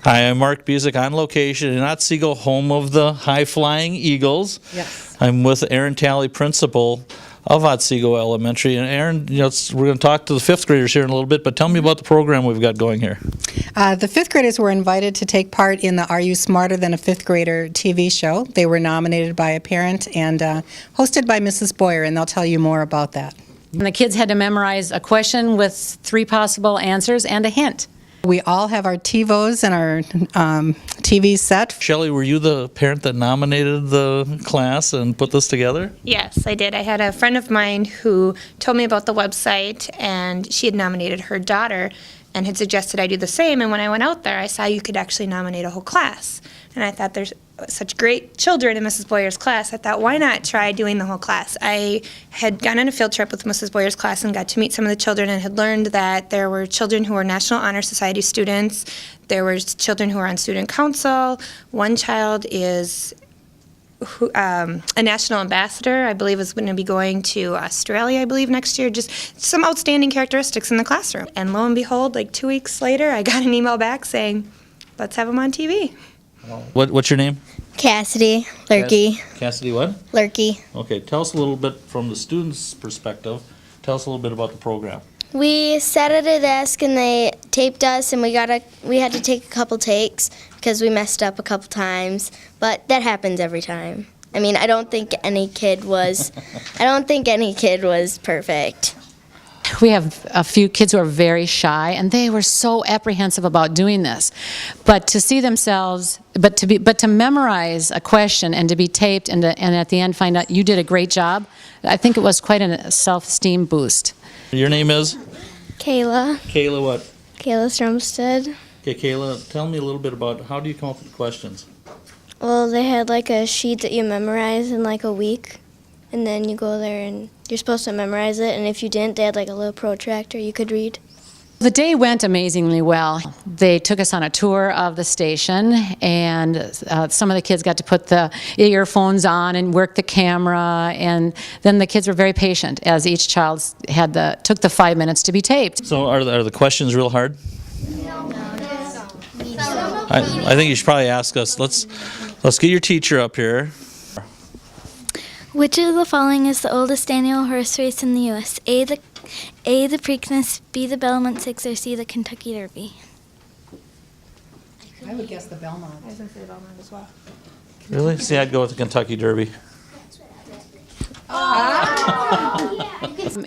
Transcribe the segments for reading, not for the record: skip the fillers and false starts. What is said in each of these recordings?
Hi, I'm Mark Busick on location in Otsego, home of the high-flying Eagles. Yes. I'm with Aaron Talley, principal of Otsego Elementary. And Aaron, we're going to talk to the fifth graders here in a little bit, but tell me about the program we've got going here. The fifth graders were invited to take part in the Are You Smarter Than a Fifth Grader TV show. They were nominated by a parent and hosted by Mrs. Boyer, and they'll tell you more about that. And the kids had to memorize a question with 3 possible answers and a hint. We all have our TiVos and our TV set. Shelley, were you the parent that nominated the class and put this together? Yes, I did. I had a friend of mine who told me about the website, and she had nominated her daughter and had suggested I do the same. And when I went out there, I saw you could actually nominate a whole class. And I thought there's such great children in Mrs. Boyer's class. I thought, why not try doing the whole class? I had gone on a field trip with Mrs. Boyer's class and got to meet some of the children and had learned that there were children who were National Honor Society students. There were children who were on student council. One child is a national ambassador, I believe, is going to be going to Australia, I believe, next year. Just some outstanding characteristics in the classroom. And lo and behold, like 2 weeks later, I got an email back saying, let's have them on TV. What's your name? Cassidy, Lurkey, Cassidy what? Lurkey. Okay, tell us a little bit from the students' perspective. Tell us a little bit about the program. We sat at a desk and they taped us, and we had to take a couple takes because we messed up a couple times, but that happens every time. I mean, I don't think any kid was perfect. We have a few kids who are very shy, and they were so apprehensive about doing this. But to see themselves, but to memorize a question and to be taped and at the end find out you did a great job, I think it was quite a self-esteem boost. Your name is? Kayla What? Stromstead. Okay, Kayla, tell me a little bit about how do you come up with questions? Well, they had like a sheet that you memorize in like a week, and then you go there and you're supposed to memorize it, and if you didn't, they had like a little protractor you could read. The day went amazingly well. They took us on a tour of the station, and some of the kids got to put the earphones on and work the camera, and then the kids were very patient as each child took the 5 minutes to be taped. So are the questions real hard? I think you should probably ask us. Let's get your teacher up here. Which of the following is the oldest annual horse race in the U.S.? A, the Preakness, B, the Belmont Six, or C, the Kentucky Derby? I would guess the Belmont. I was going to say Belmont as well. Really? See, I'd go with the Kentucky Derby.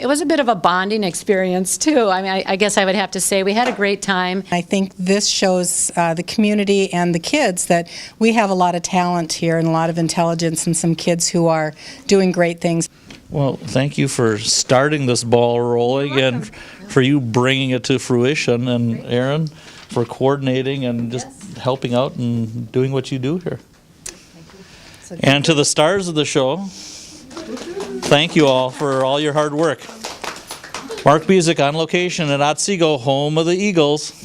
It was a bit of a bonding experience, too. I mean, I guess I would have to say we had a great time. I think this shows the community and the kids that we have a lot of talent here and a lot of intelligence and some kids who are doing great things. Well, thank you for starting this ball rolling and for you bringing it to fruition, and Aaron for coordinating and just helping out and doing what you do here. And to the stars of the show, thank you all for all your hard work. Mark Busick on location at Otsego, home of the Eagles.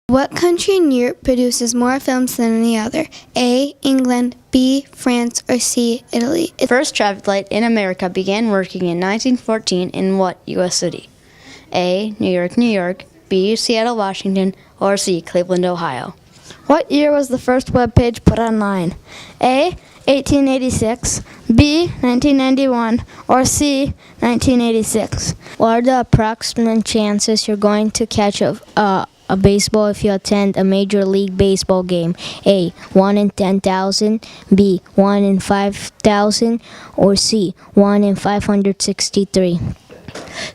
What country in Europe produces more films than any other? A, England, B, France, or C, Italy? First traffic light in America began working in 1914 in what U.S. city? A, New York, New York, B, Seattle, Washington, or C, Cleveland, Ohio? What year was the first web page put online? A, 1886, B, 1991, or C, 1986? What are the approximate chances you're going to catch a baseball if you attend a Major League Baseball game? A, 1 in 10,000, B, 1 in 5,000, or C, 1 in 563?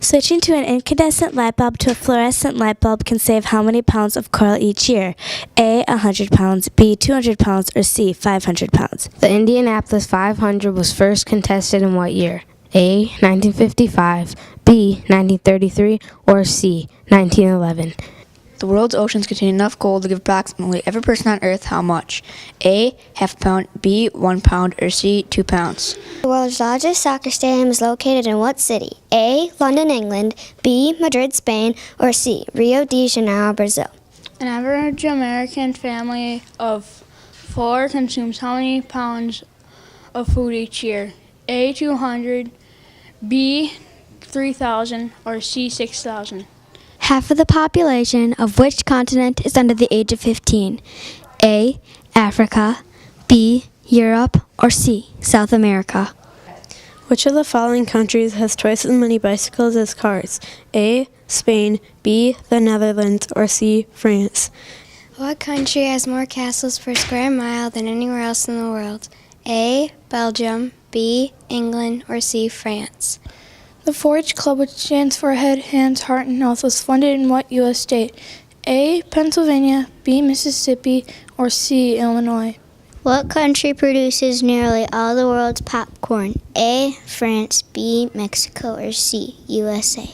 Switching to an incandescent light bulb to a fluorescent light bulb can save how many pounds of coil each year? A, 100 pounds, B, 200 pounds, or C, 500 pounds? The Indianapolis 500 was first contested in what year? A, 1955, B, 1933, or C, 1911? The world's oceans contain enough gold to give approximately every person on Earth how much? A, half a pound, B, 1 pound, or C, 2 pounds? The world's largest soccer stadium is located in what city? A, London, England, B, Madrid, Spain, or C, Rio de Janeiro, Brazil? An average American family of 4 consumes how many pounds of food each year? A, 200, B, 3,000, or C, 6,000? Half of the population of which continent is under the age of 15? A, Africa, B, Europe, or C, South America? Which of the following countries has twice as many bicycles as cars? A, Spain, B, the Netherlands, or C, France? What country has more castles per square mile than anywhere else in the world? A, Belgium, B, England, or C, France? The 4-H Club, which stands for Head, Hands, Heart, and Health, was funded in what U.S. state? A, Pennsylvania, B, Mississippi, or C, Illinois? What country produces nearly all the world's popcorn? A, France, B, Mexico, or C, USA?